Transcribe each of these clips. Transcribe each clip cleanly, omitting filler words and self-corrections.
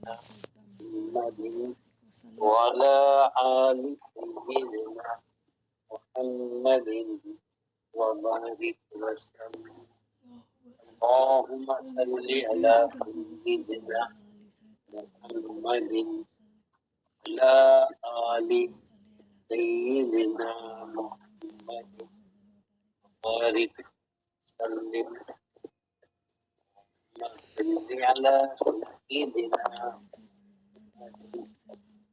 محمد وعلى آل سيدنا محمد وبارك وسلم. اللهم صل على سيدنا محمد وعلى آل سيدنا محمد وبارك وسلم. صل على سيدنا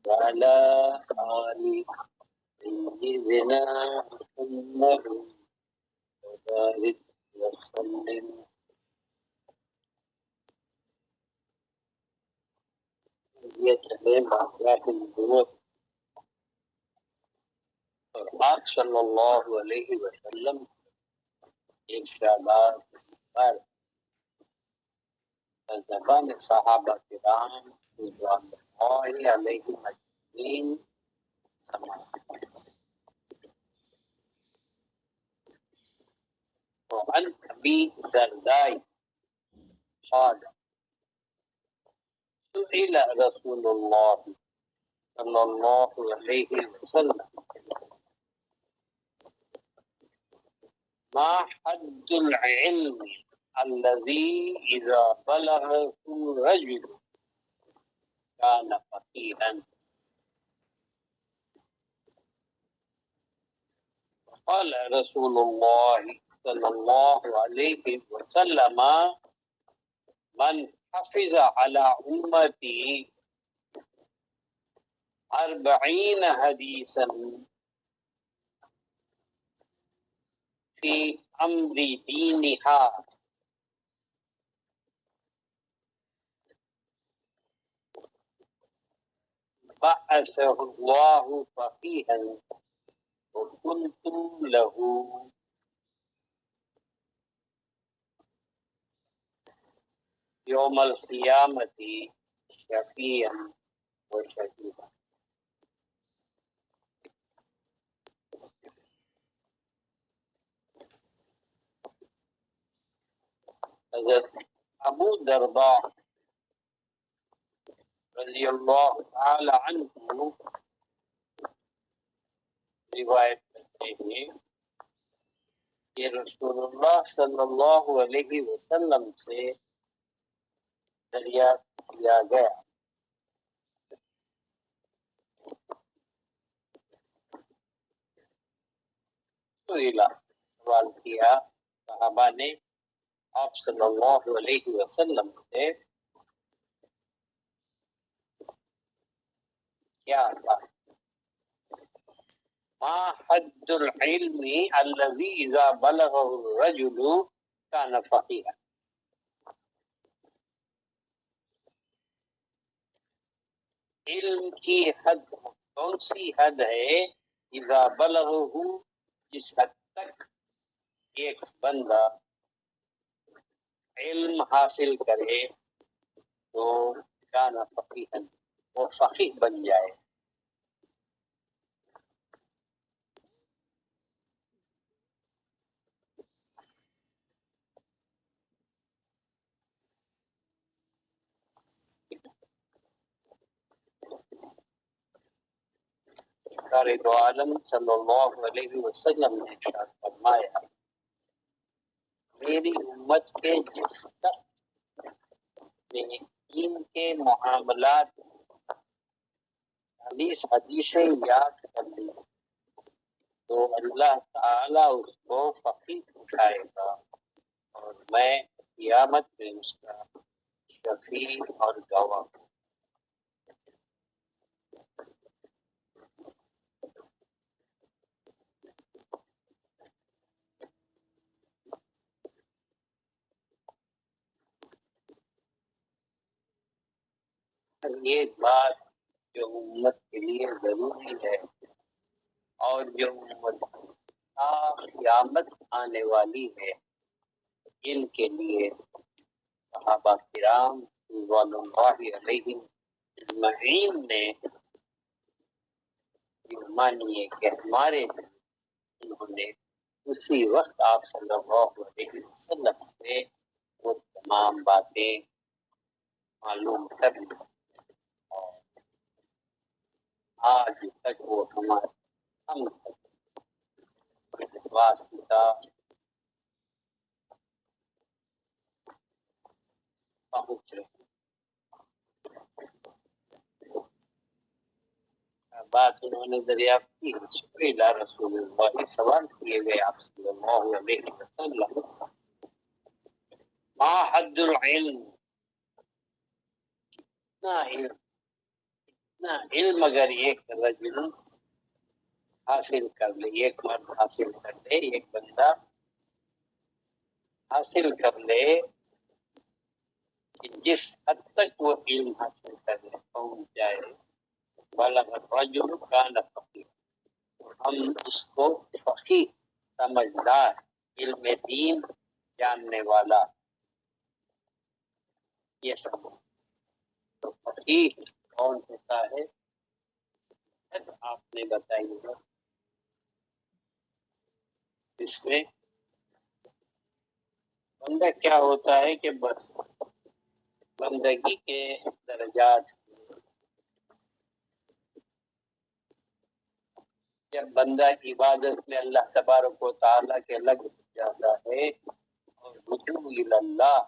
وعلى آل سيدنا محمد وبارك وسلم. یہ چلے واقعات نبوت اور آپ صلی اللہ علیہ وسلم ارشادات پر زبان صحابہ کرام رضوان اللہ علیہم اجمعین سماعت. وعن ابی الدرداء قال سئل رسول اللہ صلی اللہ علیہ وسلم ما حد العلم الذي اذا بلغه رجل كان فقيها. قال رسول الله صلى الله عليه وسلم من حفظ على أمتي 40 حديثا في أمر دينها بعثه الله فقيها وكنت له يوم القيامة شفيعا وشهيدا. حضرت ابو درداء رضی اللہ تعالی عنہ روایت کرتے ہیں کہ رسول اللہ صلی اللہ علیہ وسلم سے دریافت کیا گیا سوال کیا صحابہ نے آپ صلی اللہ علیہ وسلم سے کیا تھا ما حد العلم الذي اذا بلغه الرجل كان فقيها. علم کی حد کون سی حد ہے اذا بلغه جس حد تک ایک بندہ علم حاصل کرے تو كان فقيها وہ فقیہ بن جائے. سرکار دو عالم صلی اللہ علیہ وسلم نے ارشاد فرمایا میری امت کے جس تک نے ان کے معاملات 40 حدیثیں یاد کر لی تو اللہ تعالیٰ اس کو فقیہ اٹھائے گا اور میں قیامت میں اس کا شفیع اور گواہ. یہ بات جو امت کے لیے ضروری ہے اور جو امت قیامت آنے والی ہے ان کے لیے صحابہ کرام رضوان اللہ علیہم اجمعین نے مانیے کہ ہمارے انہوں نے اسی وقت آپ صلی اللہ علیہ وسلم سے وہ تمام باتیں معلوم کر لی. آج تک وہ ہم تک واسطہ پہنچ رہے. بات انہوں نے دریافت کی. شکریہ رسول اللہ، سوال کیے گئے آپ صلی اللہ علیہ وسلم، ما حد العلم، اتنا علم اگر ایک رجل حاصل کر لے، ایک مرد حاصل کر لے، ایک بندہ حاصل کر لے کہ جس حد تک وہ علم حاصل کرنے پہنچ جائے، بلغ الرجل کان فقیہ، ہم اس کو فقیہ، سمجھدار، علم دین جاننے والا یہ سمجھ. تو فقیہ کون ہوتا ہے؟ آپ نے بتائی ہے. اس میں بندہ کیا ہوتا ہے کہ بس بندگی کے درجات، جب بندہ عبادت میں اللہ تبارک و تعالیٰ کے لگ جاتا ہے اور رجوع اللہ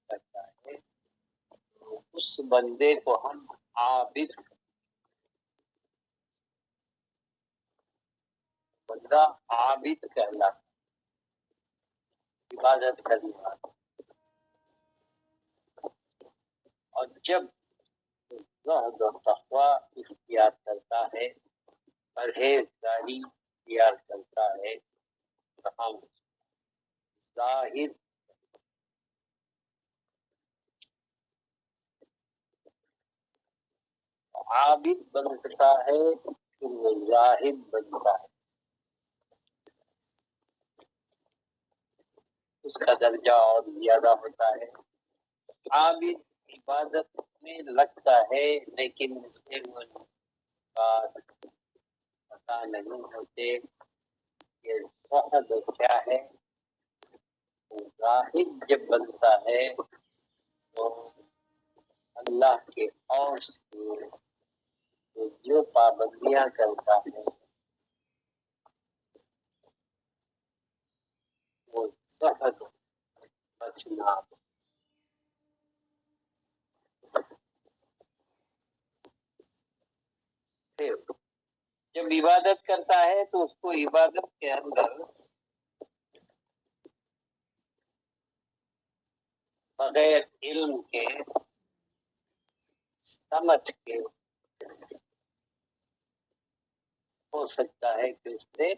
کرتا ہے، تو اس بندے کو ہم عابد، بندہ عابد کہلاتا، عبادت کرنے والا. اور جب زہد و تقوی اختیار کرتا ہے، پرہیزگاری اختیار کرتا ہے، تو ہم زاہد، عابد بنتا ہے، پھر وہ زاہد بنتا ہے. اس کا درجہ اور زیادہ ہوتا ہے. عابد عبادت میں لگتا ہے لیکن اس سے وہ بات پتا نہیں ہوتے کہ زہد کیا ہے. زاہد جب بنتا ہے تو اللہ کے اور سے جو پابندیاں کرتا ہے وہ زہد بچنا. جب عبادت کرتا ہے تو اس کو عبادت کے اندر بغیر علم کے، سمجھ کے ہو سکتا ہے کہ اس سے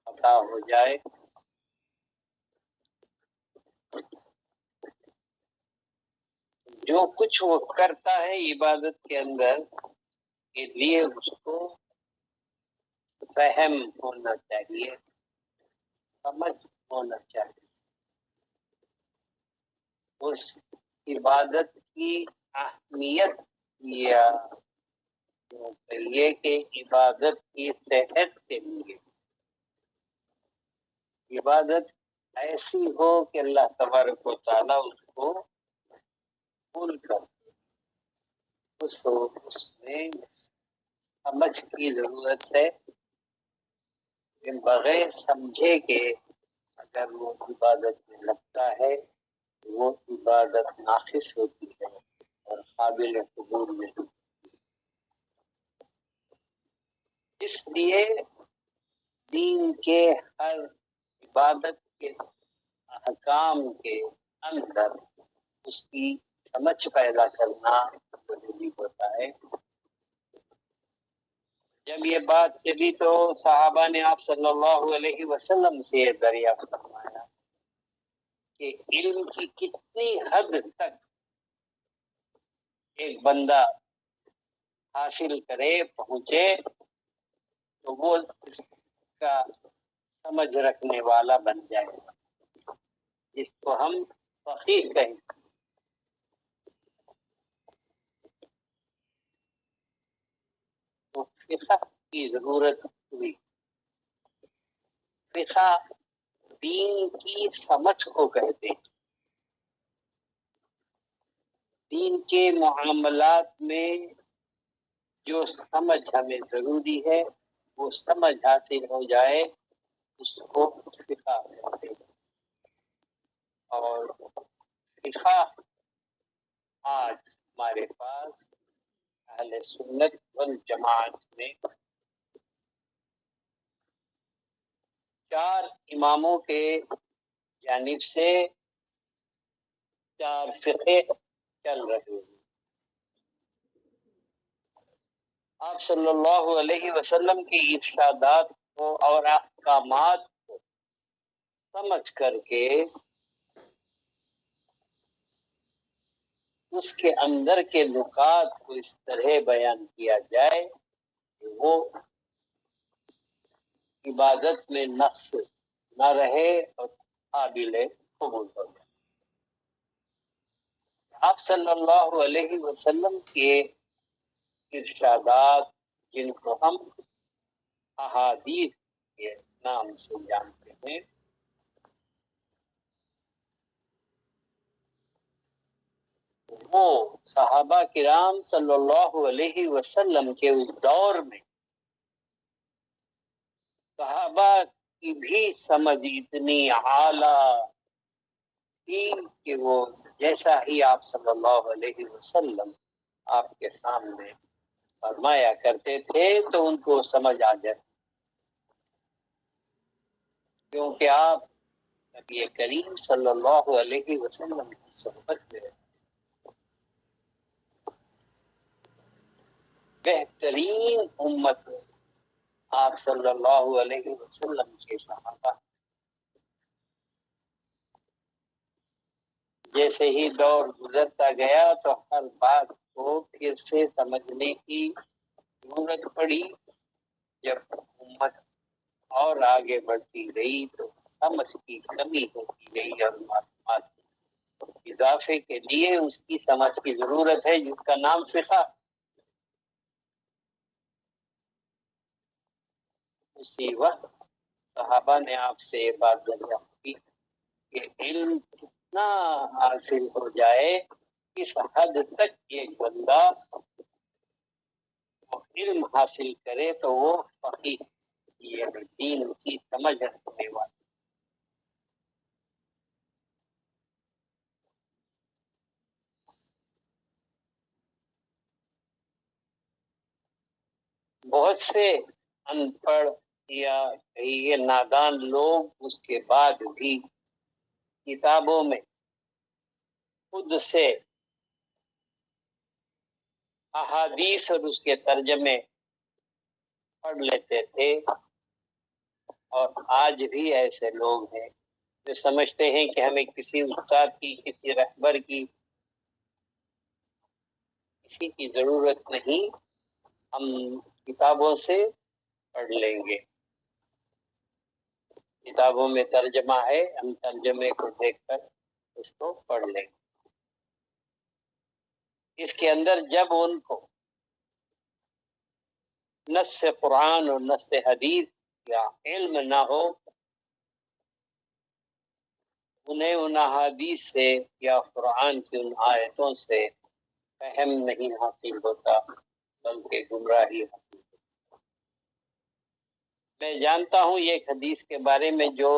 خطا ہو جائے. جو کچھ وہ کرتا ہے عبادت کے اندر کے لیے اس کو فہم ہونا چاہیے، سمجھ ہونا چاہیے. اس عبادت کی اہمیت یا یہ کہ عبادت کی صحت کے لیے عبادت ایسی ہو کہ اللہ تبارک و تعالیٰ اس کو قبول کر. اس میں سمجھ کی ضرورت ہے کہ بغیر سمجھے کہ اگر وہ عبادت میں لگتا ہے وہ عبادت ناقص ہوتی ہے اور قابل قبول نہیں. اس لیے دین کے ہر عبادت کے احکام کے اندر اس کی سمجھ پیدا کرنا ضروری ہوتا ہے. جب یہ بات چلی تو صحابہ نے آپ صلی اللہ علیہ وسلم سے یہ دریافت فرمایا کہ علم کی کتنی حد تک ایک بندہ حاصل کرے، پہنچے، تو وہ اس کا سمجھ رکھنے والا بن جائے گا، جس کو ہم فقیہ کہیں. تو فقہ کی ضرورت ہوئی. فقہ دین کی سمجھ کو کہتے ہیں. دین کے معاملات میں جو سمجھ ہمیں ضروری ہے وہ سمجھ حاصل ہو جائے اس کو فقہ کہتے ہیں۔ اور فقہ آج ہمارے پاس اہل سنت والجماعت میں 4 اماموں کے جانب سے 4 فقہ چل رہے ہیں۔ آپ صلی اللہ علیہ وسلم کی ارشادات کو اور احکامات کو سمجھ کر کے اس کے اندر کے نکات کو اس طرح بیان کیا جائے کہ وہ عبادت میں نقص نہ رہے اور قابل قبول ہو جائے۔ آپ صلی اللہ علیہ وسلم کے ارشادات جن کو ہم احادیث کے نام سے جانتے ہیں، وہ صحابہ کرام صلی اللہ علیہ وسلم کے اس دور میں صحابہ کی بھی سمجھ اتنی اعلیٰ تھی کہ وہ جیسا ہی آپ صلی اللہ علیہ وسلم آپ کے سامنے فرمایا کرتے تھے تو ان کو سمجھ آ جاتی، کیونکہ آپ نبی کریم صلی اللہ علیہ وسلم کی صحبت میں بہترین امت آپ صلی اللہ علیہ وسلم کے صحابہ۔ جیسے ہی دور گزرتا گیا تو ہر بات کو پھر سے سمجھنے کی ضرورت پڑی۔ جب امت اور آگے بڑھتی گئی تو سمجھ کی کمی ہوتی گئی اور معلومات اضافے کے لیے اس کی سمجھ کی ضرورت ہے جس کا نام فقہ۔ اسی وقت صحابہ نے آپ سے یہ بات دریافت کی کہ علم کتنا حاصل ہو جائے، اس حد تک ایک بندہ علم حاصل کرے تو وہ فقیہ، یہ دین کی سمجھ رکھنے والا۔ بہت سے ان پڑھ یا یہ نادان لوگ اس کے بعد بھی کتابوں میں خود سے احادیث اور اس کے ترجمے پڑھ لیتے تھے، اور آج بھی ایسے لوگ ہیں جو سمجھتے ہیں کہ ہمیں کسی استاد کی، کسی رہبر کی، کسی کی ضرورت نہیں، ہم کتابوں سے پڑھ لیں گے، کتابوں میں ترجمہ ہے، ہم ترجمے کو دیکھ کر اس کو پڑھ لیں گے۔ اس کے اندر جب ان کو نص قرآن اور نص حدیث یا علم نہ ہو، انہیں ان احادیث سے یا قرآن کی ان آیتوں سے فہم نہیں حاصل ہوتا بلکہ گمراہی حاصل ہوتا۔ میں جانتا ہوں ایک حدیث کے بارے میں جو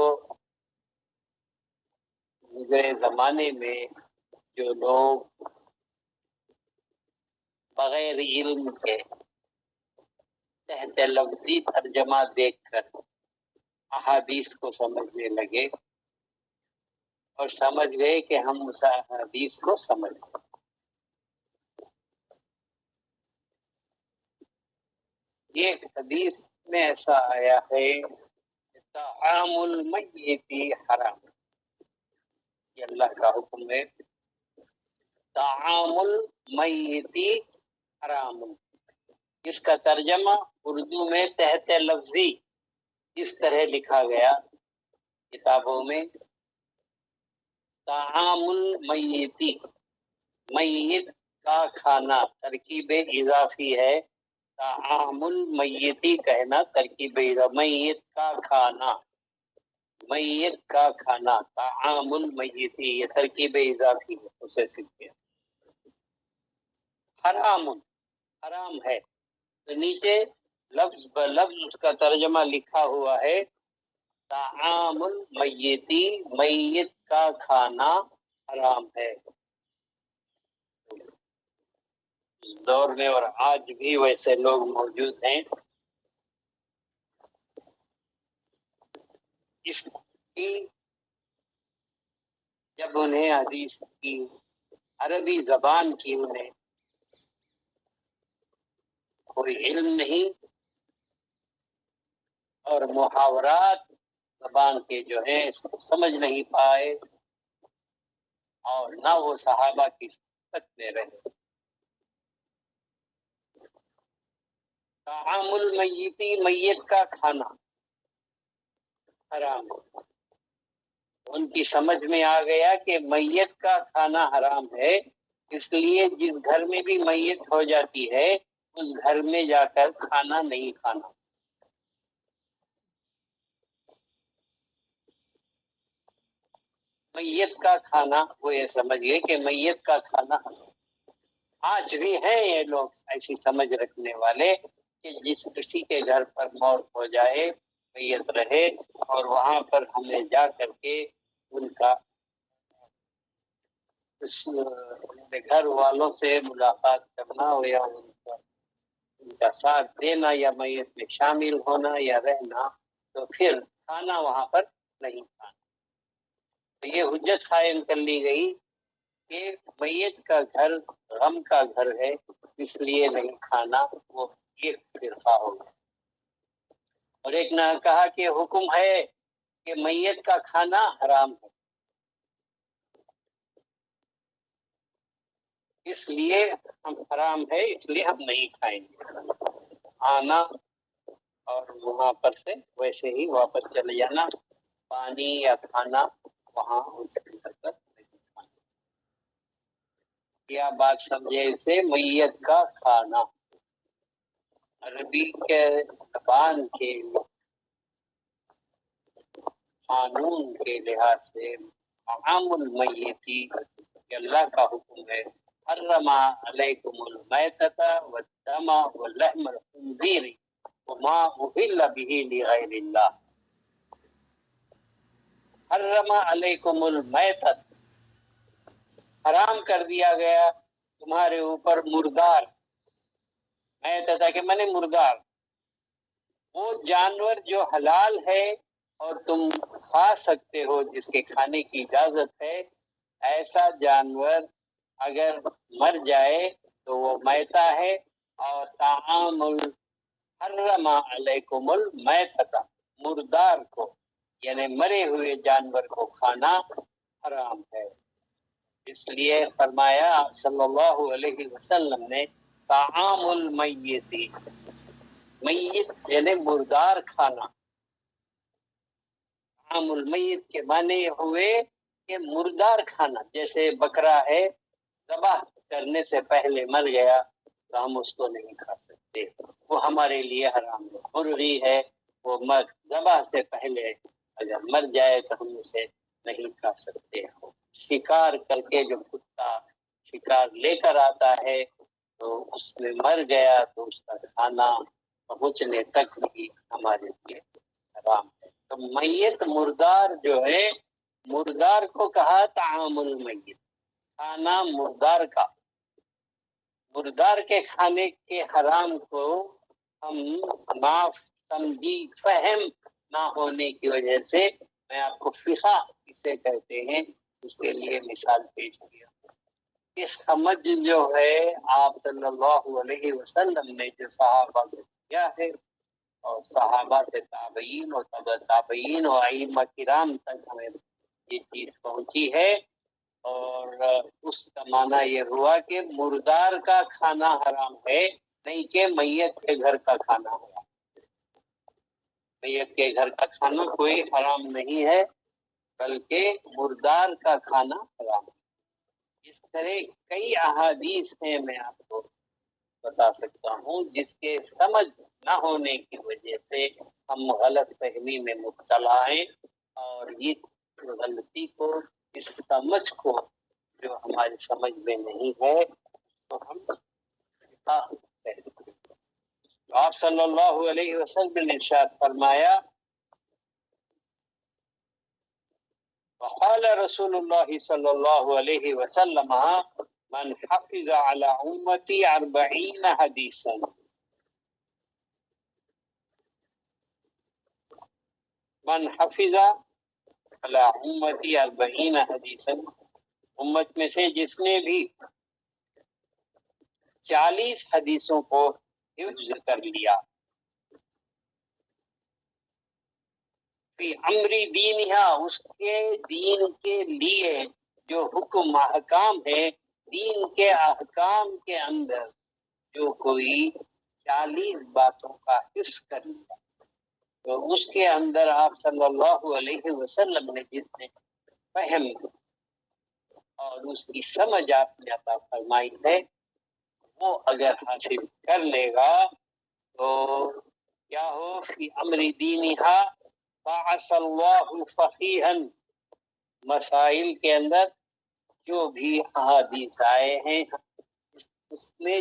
گزرے زمانے میں جو لوگ بغیر علم کے تحت لفظی ترجمہ دیکھ کر احادیث کو سمجھنے لگے اور سمجھ گئے کہ ہم اس حدیث کو سمجھ گئے۔ ایک حدیث میں ایسا آیا ہے طعام المیت حرام، یہ اللہ کا حکم ہے، طعام المیت حرام۔ اس کا ترجمہ اردو میں تحت لفظی اس طرح لکھا گیا کتابوں میں، طعام المیت، میت کا کھانا، ترکیب اضافی ہے، طعام المیتی کہنا ترکیب اضافی، میت کا کھانا، میت کا کھانا، طعام المیتی، یہ ترکیب اضافی ہے، اسے سیکھیں۔ حرام، حرام ہے، تو نیچے لفظ بلفظ اس کا ترجمہ لکھا ہوا ہے، طعام المیتی، میت کا کھانا حرام ہے۔ اس دور میں اور آج بھی ویسے لوگ موجود ہیں۔ اس کی جب انہیں حدیث کی عربی زبان کی انہیں کوئی علم نہیں، اور محاورات زبان کے جو ہیں اس کو سمجھ نہیں پائے، اور نہ وہ صحابہ کی صحبت میں رہے۔ طعام المیتی، میت کا کھانا حرام ہے۔ ان کی سمجھ میں آ گیا کہ میت کا کھانا حرام ہے، اس لیے جس گھر میں بھی میت ہو جاتی ہے اس گھر میں جا کر کھانا نہیں کھانا۔ میت کا کھانا، وہ یہ سمجھ گئے کہ میت کا کھانا حرام۔ آج بھی ہیں یہ لوگ ایسی سمجھ رکھنے والے کہ جس کسی کے گھر پر موت ہو جائے، میت رہے، اور وہاں پر ہمیں جا کر کے ان کا گھر والوں سے ملاقات کرنا ہو، یا ان کا ساتھ دینا، یا میت میں شامل ہونا یا رہنا، تو پھر کھانا وہاں پر نہیں کھانا۔ تو یہ حجت قائم کر لی گئی کہ میت کا گھر غم کا گھر ہے، اس لیے نہیں کھانا، وہ ایک فرقہ ہوگا۔ اور ایک نے کہا کہ حکم ہے کہ میت کا کھانا حرام ہے، اس لیے ہم حرام ہے اس لیے ہم نہیں کھائیں گے۔ آنا اور وہاں پر سے ویسے ہی واپس چلے جانا، پانی یا کھانا وہاں اس کے اندر پر نہیں کھانا۔ کیا بات سمجھے؟ اسے میت کا کھانا عربی کے زبان کے قانون کے لحاظ سے طعام المیتی، کہ اللہ کا حکم ہے، حرم علیکم المیتۃ والدم ولحم الخنزیر وما اہل به لغیر اللہ۔ حرم علیکم المیتۃ، حرام کر دیا گیا تمہارے اوپر مردار، میتۃ کہ منے مردار، وہ جانور جو حلال ہے اور تم کھا سکتے ہو، جس کے کھانے کی اجازت ہے، ایسا جانور اگر مر جائے تو وہ میتہ ہے۔ اور طعام حرم علیکم المیتۃ، مردار کو یعنی مرے ہوئے جانور کو کھانا حرام ہے۔ اس لیے فرمایا صلی اللہ علیہ وسلم نے طعام المیتی، میت یعنی مردار کھانا۔ طعام المیت کے معنی ہوئے کہ مردار کھانا، جیسے بکرا ہے، ذبح کرنے سے پہلے مر گیا تو ہم اس کو نہیں کھا سکتے، وہ ہمارے لیے حرام ہے۔ مرغی ہے، وہ ذبح سے پہلے اگر مر جائے تو ہم اسے نہیں کھا سکتے۔ شکار کر کے جو کتا شکار لے کر آتا ہے تو اس میں مر گیا تو اس کا کھانا پہنچنے تک بھی ہمارے لیے حرام ہے۔ تو میت مردار جو ہے، مردار کو کہا طعام المیت، کھانا مردار کا۔ مردار کے کھانے کے حرام کو ہم معاف سمجھی فہم نہ ہونے کی وجہ سے، میں آپ کو فقہ اسے کہتے ہیں، اس کے لیے مثال پیش کیا کہ سمجھ جو ہے آپ صلی اللہ علیہ وسلم نے جو صحابہ کو کیا ہے، اور صحابہ سے تابعین اور تبع تابعین اور ائمہ کرام تک ہمیں یہ چیز پہنچی ہے۔ اور اس کا معنی یہ ہوا کہ مردار کا کھانا حرام ہے، نہیں کہ میت کے گھر کا کھانا حرام۔ میت کے گھر کا کھانا کوئی حرام نہیں ہے، بلکہ مردار کا کھانا حرام ہے۔ اس طرح کئی احادیث ہیں، میں آپ کو بتا سکتا ہوں، جس کے سمجھ نہ ہونے کی وجہ سے ہم غلط فہمی میں مبتلا ہیں، اور یہ غلطی کو، اس سمجھ کو جو ہماری سمجھ میں نہیں ہے، تو ہم کہتے ہیں۔ آپ صلی اللہ علیہ وسلم نے ارشاد فرمایا وقال رسول اللہ صلی اللہ علیہ وسلم من حفظ على امتی 40 حدیثا من حفظ على امتی 40 حدیثا امت میں سے جس نے بھی 40 حدیثوں کو حفظ کر لیا فی امری دینہا اس کے دین کے لیے جو حکم احکام ہے دین کے احکام کے اندر جو کوئی 40 باتوں کا حفظ کر لیا تو اس کے اندر آپ صلی اللہ علیہ وسلم نے جتنے فہم اور اس کی سمجھ آپ نے عطا فرمائی ہے وہ اگر حاصل کر لے گا تو کیا ہو فی امر دینہا فعص اللہ فقیہا مسائل کے اندر جو بھی احادیث آئے ہیں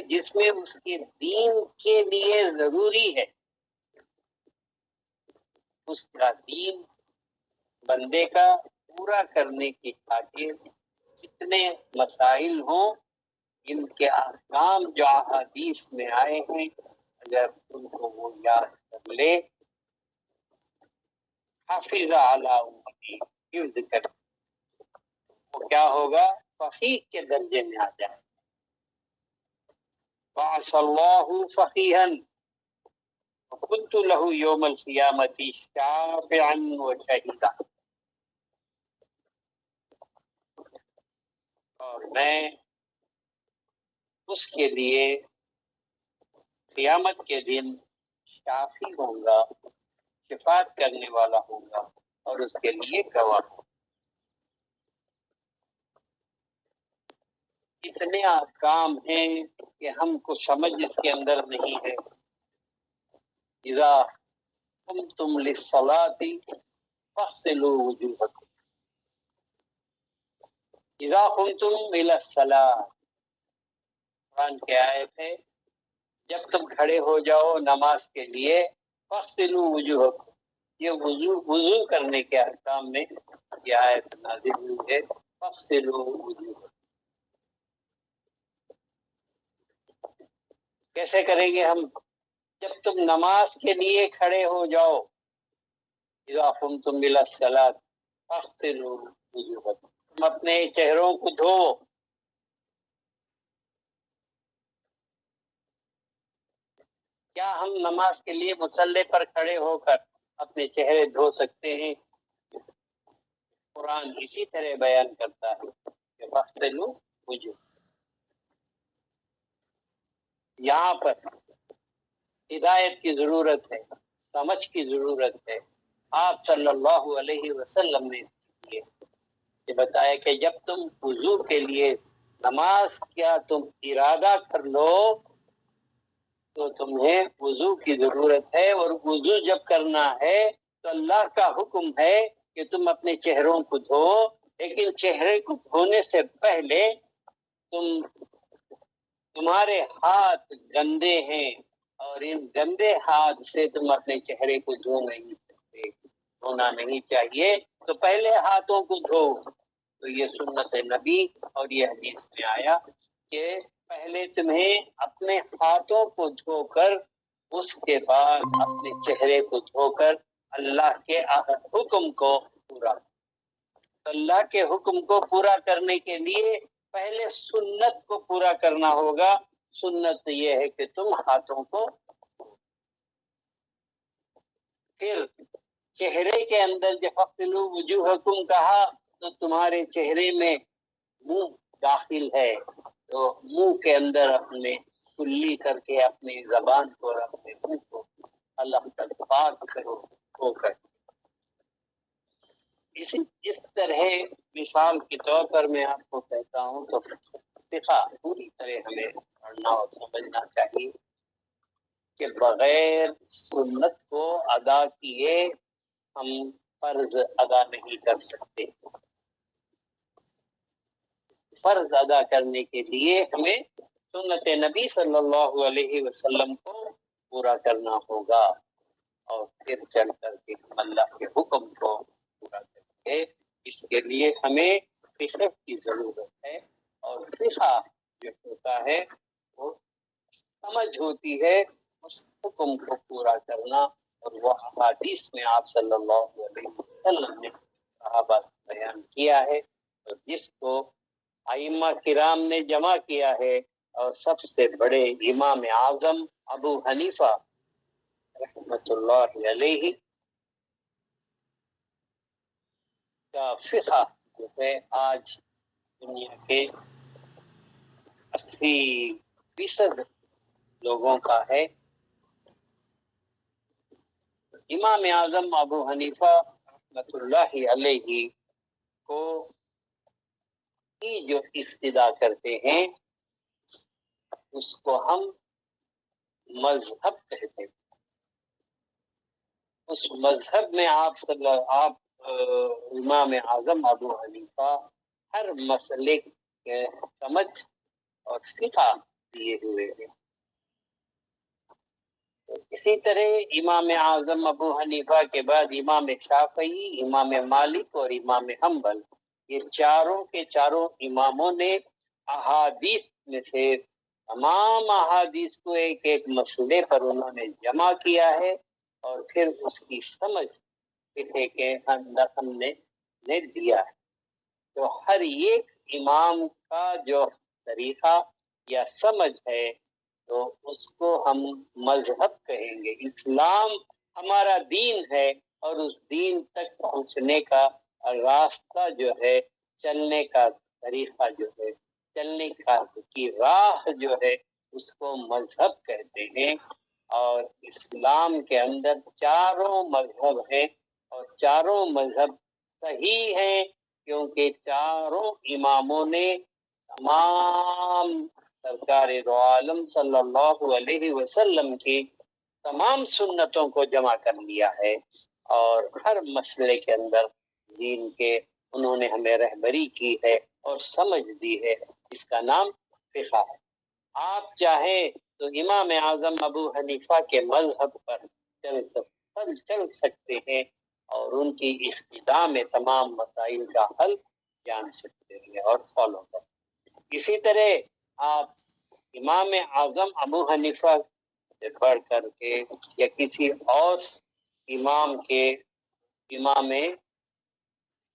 جس میں اس کے دین کے لیے ضروری ہے اس کا دین بندے کا پورا کرنے کی خاطر جتنے مسائل ہوں ان کے احکام جو احادیث میں آئے ہیں اگر ان کو وہ یاد کر لے حافظ اعلی امتی حفظ کر وہ کیا ہوگا فقیہ کے درجے میں آ جائے بعث اللہ فقیہا وكنت له يوم القیامة شافعا وشہیدا اور میں اس کے لیے قیامت کے دن شافی ہوں گا شفاعت کرنے والا ہوں گا اور اس کے لیے گواہ ہوں اتنے احکام ہیں کہ ہم کو سمجھ اس کے اندر نہیں ہے اذا قمتم للصلاة فاغسلوا وجوہکم اذا قمتم الى الصلاة قرآن کی آیت ہے جب تم کھڑے ہو جاؤ نماز کے لیے فاغسلوا وجوہکم یہ وضو کرنے کے احکام میں یہ آیت نازل ہوئی ہے فاغسلوا وجوہکم کیسے کریں گے ہم جب تم نماز کے لیے کھڑے ہو جاؤ اذا قمتم الى الصلاة فاغسلوا وجوہکم تم اپنے چہروں کو دھو کیا ہم نماز کے لیے مصلی پر کھڑے ہو کر اپنے چہرے دھو سکتے ہیں قرآن اسی طرح بیان کرتا ہے کہ فاغسلوا وجوہکم یہاں پر ہدایت کی ضرورت ہے سمجھ کی ضرورت ہے آپ صلی اللہ علیہ وسلم نے یہ بتایا کہ جب تم وضو کے لیے نماز کیا تم ارادہ کر لو تو تمہیں وضو کی ضرورت ہے اور وضو جب کرنا ہے تو اللہ کا حکم ہے کہ تم اپنے چہروں کو دھو لیکن چہرے کو دھونے سے پہلے تمہارے ہاتھ گندے ہیں اور ان گندے ہاتھ سے تم اپنے چہرے کو دھو نہیں سکتے دھونا نہیں چاہیے تو پہلے ہاتھوں کو دھو تو یہ سنت نبی اور یہ حدیث میں آیا کہ پہلے تمہیں اپنے ہاتھوں کو دھو کر اس کے بعد اپنے چہرے کو دھو کر اللہ کے حکم کو پورا اللہ کے حکم کو پورا کرنے کے لیے پہلے سنت کو پورا کرنا ہوگا سنت یہ ہے کہ تم ہاتھوں کو پھر چہرے کے اندر جب فاغسلوا وجوہکم کہا تو تمہارے چہرے میں منہ داخل ہے تو منہ کے اندر اپنے کلی کر کے اپنی زبان کو اور اپنے منہ کو اللہ تک پاک کرو ہو کر اس طرح مثال کے طور پر میں آپ کو کہتا ہوں تو فقہ پوری طرح ہمیں پڑھنا اور سمجھنا چاہیے کہ بغیر سنت کو ادا کیے ہم فرض ادا نہیں کر سکتے فرض ادا کرنے کے لیے ہمیں سنت نبی صلی اللہ علیہ وسلم کو پورا کرنا ہوگا، اور پھر چل کر کے اللہ کے حکم کو پورا کریں گے۔ اس کے لیے ہمیں فقہ کی ضرورت ہے، اور فقہ جو ہوتا ہے وہ سمجھ ہوتی ہے اس حکم کو پورا کرنا، اور وہ احادیث میں آپ صلی اللہ علیہ وسلم نے صحابہ سے بیان کیا ہے، اور جس کو ائمہ کرام نے جمع کیا ہے، اور سب سے بڑے امام اعظم ابو حنیفہ رحمۃ اللہ علیہ کا فقہ جو ہے آج دنیا کے 80% لوگوں کا ہے۔ امام اعظم ابو حنیفہ رحمۃ اللہ علیہ کو کی جو ابتدا کرتے ہیں اس کو ہم مذہب کہتے ہیں۔ اس مذہب میں آپ امام اعظم ابو حنیفہ ہر مسئلے کے سمجھ اور فقہ دیے ہوئے ہیں۔ اسی طرح امام اعظم ابو حنیفہ کے بعد امام شافعی، امام مالک اور امام حنبل، یہ چاروں کے چاروں اماموں نے احادیث میں سے تمام احادیث کو ایک ایک مسئلے پر انہوں نے جمع کیا ہے، اور پھر اس کی سمجھ فقہ کے اندر ہم نے دیا ہے۔ تو ہر ایک امام کا جو طریقہ یا سمجھ ہے تو اس کو ہم مذہب کہیں گے۔ اسلام ہمارا دین ہے، اور اس دین تک پہنچنے کا راستہ جو ہے، چلنے کا طریقہ جو ہے، چلنے کی راہ جو ہے، اس کو مذہب کہتے ہیں۔ اور اسلام کے اندر چاروں مذہب ہیں، اور چاروں مذہب صحیح ہیں، کیونکہ چاروں اماموں نے تمام سرکار دو عالم صلی اللہ علیہ وسلم کی تمام سنتوں کو جمع کر لیا ہے، اور ہر مسئلے کے اندر دین کے انہوں نے ہمیں رہبری کی ہے اور سمجھ دی ہے۔ اس کا نام فقہ ہے۔ آپ چاہیں تو امام اعظم ابو حنیفہ کے مذہب پر چل سکتے ہیں، اور ان کی اقتداء میں تمام مسائل کا حل جان سکتے ہیں اور فالو کر۔ اسی طرح آپ امام اعظم ابو حنیفہ سے بڑھ کر کے یا کسی اور امام کے امام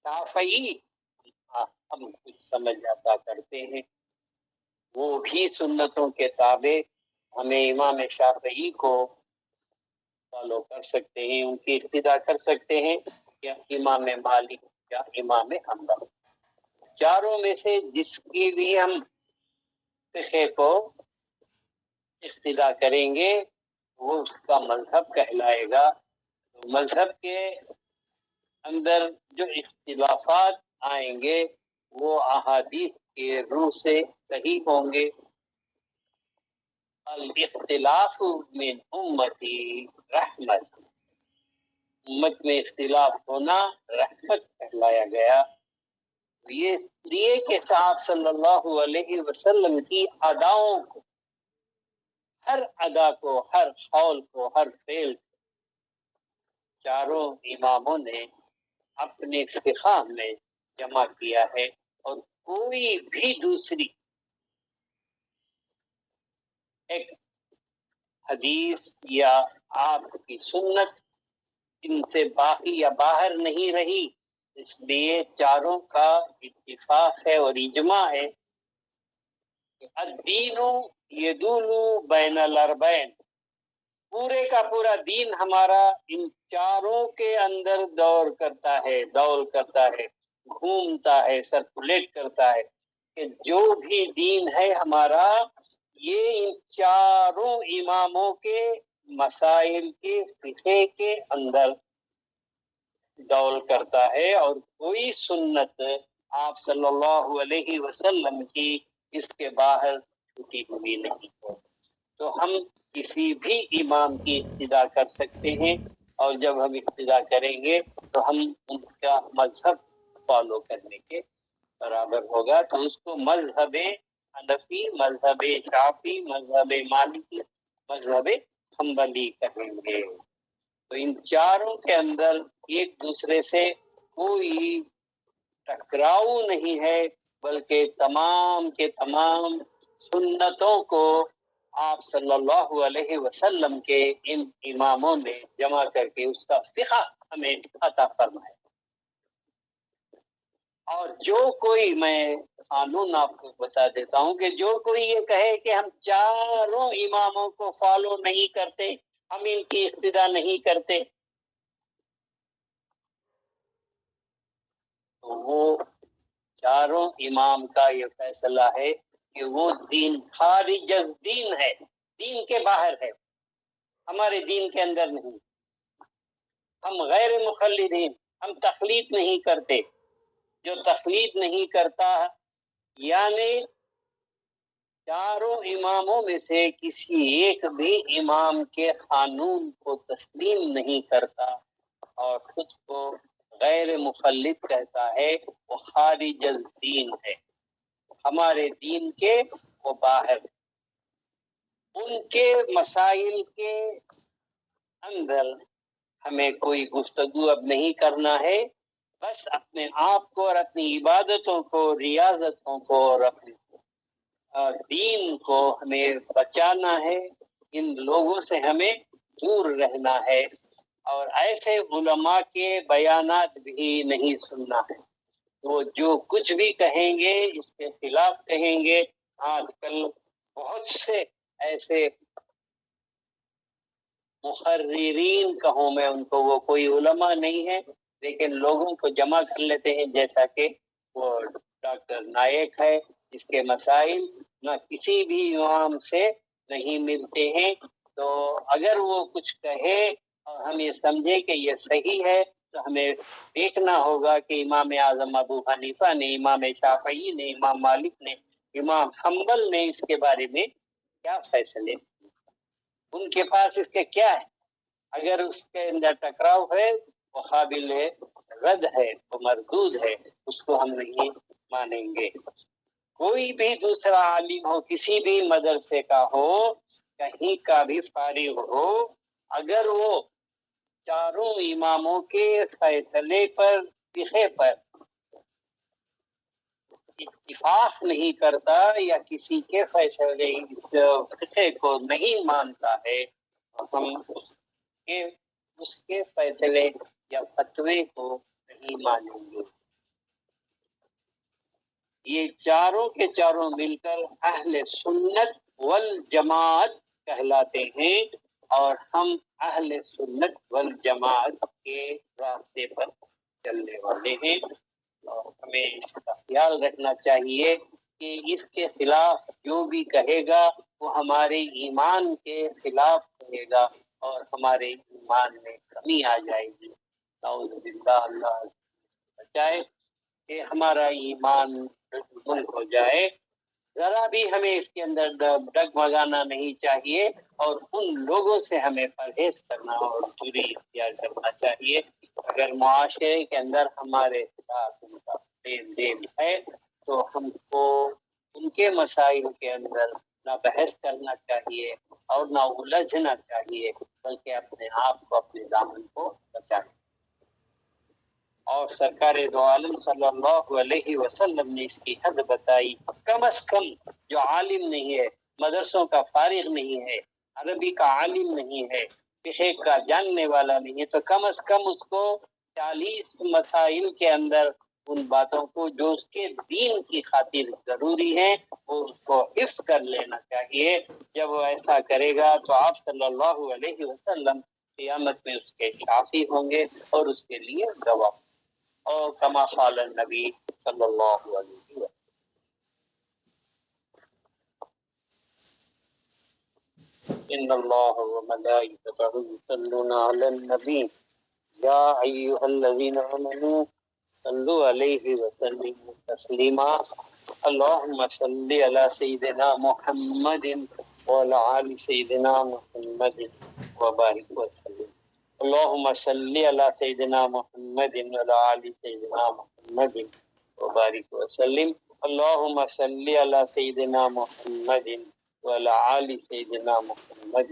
شافعی ہم کچھ سمجھ جاتا کرتے ہیں، وہ بھی سنتوں کے تابع ہمیں امام شافعی کو فالو کر سکتے ہیں، ان کی اقتداء کر سکتے ہیں، یا امام مالک یا امام حنبل۔ چاروں میں سے جس کی بھی ہم فقہ کو اقتداء کریں گے وہ اس کا مذہب کہلائے گا۔ مذہب کے اندر جو اختلافات آئیں گے وہ احادیث کے روح سے صحیح ہوں گے۔ الاختلاف من امتی رحمت، امت میں اختلاف ہونا رحمت کہلایا گیا۔ یہ اس لیے کہ صاحب صلی اللہ علیہ وسلم کی اداؤں کو، ہر ادا کو، ہر قول کو، ہر فعل کو چاروں اماموں نے اپنے فقہ میں جمع کیا ہے، اور کوئی بھی دوسری ایک حدیث یا آپ کی سنت ان سے باقی یا باہر نہیں رہی۔ اس لیے چاروں کا اتفاق ہے اور اجماع ہے کہ الدین یدول بین الاربعین، پورے کا پورا دین ہمارا ان چاروں کے اندر دور کرتا ہے، گھومتا ہے، سرکولیٹ کرتا ہے، کہ جو بھی دین ہے ہمارا یہ ان چاروں اماموں کے مسائل کے فقہ کے اندر دور کرتا ہے، اور کوئی سنت آپ صلی اللہ علیہ وسلم کی اس کے باہر چھٹی ہوئی نہیں ہو۔ تو ہم کسی بھی امام کی اقتداء کر سکتے ہیں، اور جب ہم اقتداء کریں گے تو ہم ان کا مذہب فالو کرنے کے برابر ہوگا۔ تو اس کو مذہب حنفی، مذہب شافعی، مذہب مالکی، مذہب ہمبلی کہیں گے۔ تو ان چاروں کے اندر ایک دوسرے سے کوئی ٹکراؤ نہیں ہے، بلکہ تمام کے تمام سنتوں کو آپ صلی اللہ علیہ وسلم کے ان اماموں نے جمع کر کے اس کا فقہ ہمیں عطا فرمایا۔ اور جو کوئی، میں قانون آپ کو بتا دیتا ہوں کہ جو کوئی یہ کہے کہ ہم چاروں اماموں کو فالو نہیں کرتے، ہم ان کی اقتداء نہیں کرتے، تو وہ چاروں امام کا یہ فیصلہ ہے کہ وہ دین خارج از دین ہے، دین کے باہر ہے، ہمارے دین کے اندر نہیں۔ ہم غیر مخلدین، ہم تقلید نہیں کرتے۔ جو تقلید نہیں کرتا یعنی چاروں اماموں میں سے کسی ایک بھی امام کے قانون کو تسلیم نہیں کرتا اور خود کو غیر مخلد کہتا ہے، وہ خارج الدین ہے، ہمارے دین کے وہ باہر۔ ان کے مسائل کے اندر ہمیں کوئی گفتگو اب نہیں کرنا ہے، بس اپنے آپ کو اور اپنی عبادتوں کو، ریاضتوں کو اور اپنے دین کو ہمیں بچانا ہے، ان لوگوں سے ہمیں دور رہنا ہے، اور ایسے علماء کے بیانات بھی نہیں سننا ہے۔ وہ جو کچھ بھی کہیں گے اس کے خلاف کہیں گے۔ آج کل بہت سے ایسے محررین کہوں میں ان کو، وہ کوئی علماء نہیں ہے لیکن لوگوں کو جمع کر لیتے ہیں، جیسا کہ وہ ڈاکٹر نائک ہے، جس کے مسائل نہ کسی بھی امام سے نہیں ملتے ہیں، تو اگر وہ کچھ کہے اور ہم یہ سمجھے کہ یہ صحیح ہے تو ہمیں دیکھنا ہوگا کہ امام اعظم ابو حنیفہ نے، امام شافعی نے، امام مالک نے، امام حنبل نے اس کے بارے میں کیا فیصلے، ان کے پاس اس کے کیا ہے۔ اگر اس کے اندر ٹکراؤ ہے، وہ قابل رد ہے، وہ مردود ہے، اس کو ہم نہیں مانیں گے۔ کوئی بھی دوسرا عالم ہو، کسی بھی مدرسے کا ہو، کہیں کا بھی فارغ ہو، اگر وہ چاروں اماموں کے فیصلے پر، فقہ پر اتفاق نہیں کرتا یا کسی کے فیصلے فقہ کو نہیں مانتا ہے، ہم اس کے فیصلے یا فتوے کو نہیں مانیں گے۔ یہ چاروں کے چاروں مل کر اہل سنت والجماعت کہلاتے ہیں، اور ہم اہل سنت والجماعت کے راستے پر چلنے والے ہیں، اور ہمیں اس کا خیال رکھنا چاہیے کہ اس کے خلاف جو بھی کہے گا وہ ہمارے ایمان کے خلاف کہے گا اور ہمارے ایمان میں کمی آ جائے گی۔ نعوذ باللہ، اللہ بچائے کہ ہمارا ایمان مضبوط ہو جائے۔ ذرا بھی ہمیں اس کے اندر ڈگمگانا نہیں چاہیے، اور ان لوگوں سے ہمیں پرہیز کرنا اور دوری اختیار کرنا چاہیے۔ اگر معاشرے کے اندر ہمارے ساتھ ان کا لین دین ہے تو ہم کو ان کے مسائل کے اندر نہ بحث کرنا چاہیے اور نہ الجھنا چاہیے، بلکہ اپنے آپ کو، اپنے دامن کو بچانا۔ اور سرکار دو عالم صلی اللہ علیہ وسلم نے اس کی حد بتائی، کم از کم جو عالم نہیں ہے، مدرسوں کا فارغ نہیں ہے، عربی کا عالم نہیں ہے، فقہ کا جاننے والا نہیں ہے، تو کم از کم اس کو 40 مسائل کے اندر ان باتوں کو جو اس کے دین کی خاطر ضروری ہیں وہ اس کو حفظ کر لینا چاہیے۔ جب وہ ایسا کرے گا تو آپ صلی اللہ علیہ وسلم قیامت میں اس کے شافی ہوں گے اور اس کے لیے گواہ، اور کما قال النبی صلی اللہ علیہ وسلم۔ ان اللہ وملائکتہ یصلون علی النبی یا ایھا الذین آمنوا صلوا علیہ وسلموا تسلیما۔ اللهم صل علی سیدنا محمد وعلی آل سیدنا محمد وبارک وسلم۔ اللهم صل علی سیدنا محمد وعلی آل سیدنا محمد وبارک وسلم۔ اللهم صل علی سیدنا محمد وعلی آل سیدنا محمد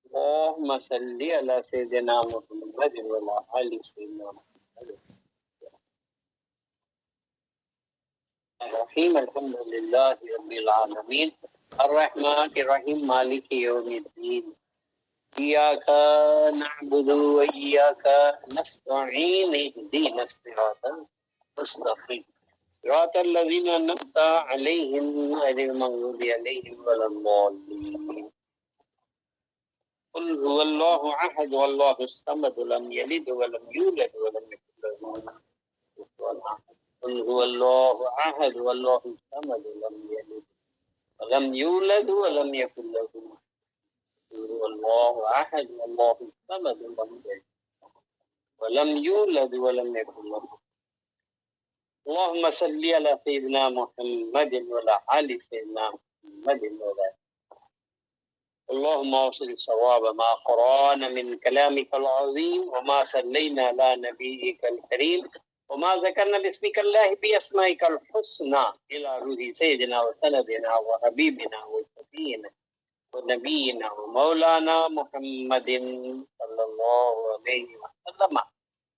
اللهم صل على سيدنا محمد وعلى آل سيدنا محمد. الرحيم الحمد لله رب العالمين الرحمن الرحيم مالك يوم الدين إياك نعبد وإياك نستعين اهدنا الصراط المستقيم صراط الذين أنعمت عليهم غير المغضوب عليهم ولا الضالين. قل هو الله أحد والله الصمد لم يلد ولم يولد ولم يكن له كفوا أحد. قل هو الله أحد والله الصمد لم يلد ولم يولد ولم يكن له كفوا أحد. قل هو الله أحد والله الصمد لم يلد ولم يولد ولم يكن له. اللهم صل على سيدنا محمد وعلى آل سيدنا محمد وعلى. اللهم اوصل الصواب ما قرانا من كلامك العظيم وما صلينا على نبيك الكريم وما ذكرنا باسمك الله بأسمائك الحسنى إلى روح سيدنا وسندنا وحبيبنا وشفينا ونبينا ومولانا محمد صلى الله عليه وسلم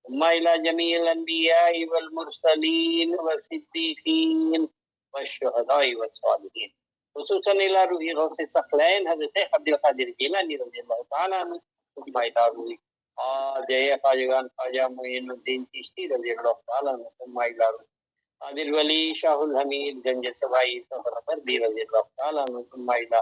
ثم إلى جميع الأنبياء والمرسلين والصديقين والشهداء والصالحين خصوصاً إلى روح غوث الثقلين حضرت عبد القادر جیلانی رضی اللہ تعالیٰ عنہ ثم إلى روح خواجہ خواجگان خواجہ معین الدین چشتی رضی اللہ تعالیٰ عنہ ثم إلى روح عادل ولی شاہ الحمید گنج سبائی صفر فردی رضی اللہ تعالیٰ عنہ ثم إلى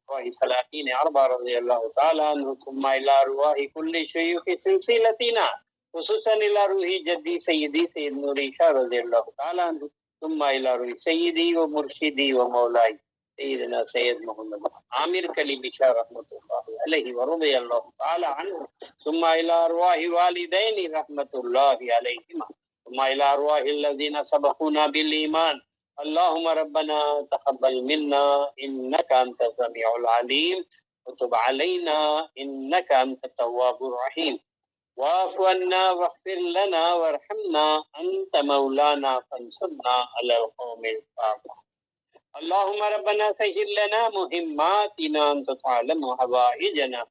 روح سلاطین اربع رضی اللہ تعالیٰ عنہ ثم إلى روح کل شیوخ سلسلتنا خصوصاً إلى روح جدی سیدی سید نوری شاہ رضی اللہ تعالیٰ عنہ ثم إلى روح سیدی و مرشدی و مولائی سیدنا سید محمد عامر کلیمی شاہ رحمۃ اللہ علیہ ورضی اللہ تعالی عنہ ثم إلى أرواح والدین رحمۃ اللہ علیہما ثم إلى أرواح الذین سبقونا بالایمان اللهم ربنا تقبل منا انك انت السميع العليم وتب علينا انك انت التواب الرحيم واعف عنا واغفر لنا وارحمنا انت مولانا فانصرنا على القوم الكافرين. اللهم ربنا سهل لنا مهماتنا انت تعلم حوائجنا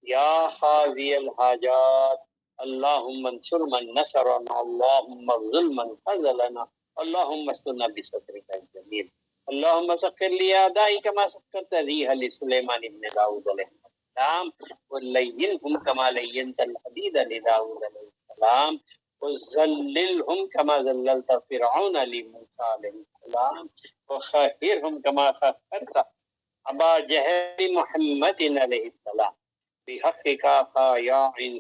يا قاضي الحاجات. اللهم انصر من نصرنا اللهم اخذل من خذلنا اللهم استرنا بسترك الجميل. اللهم سخر لي اعدائي كما سخرت ريح لسليمان بن داود عليه السلام ولينهم كما لينت الحديد لداود عليه السلام وذللهم كما ذللت فرعون لموسى عليه السلام وخيرهم كما خيرت أبا جهل محمد عليه السلام بحق كافا يا عين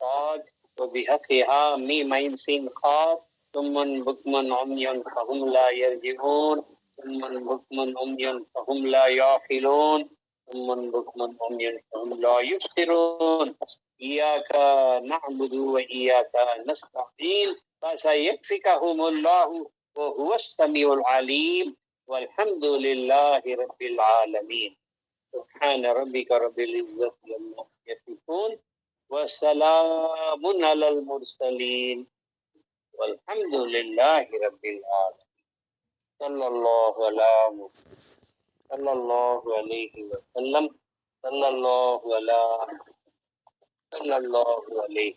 صاد وبحق ميم عين سين خاف ثم بكم عمي فهم لا يرجعون ثم بكم عمي فهم لا يعقلون ثم بكم عمي فهم لا يبصرون. إياك نعبد وإياك نستعين فسيكفيكهم الله وهو السميع العليم والحمد لله رب العالمين. سبحان ربك رب العزة عما يصفون وسلام على المرسلين والحمد لله رب العالمين. صلى الله على محمد صلى الله عليه وسلم صلى الله عليه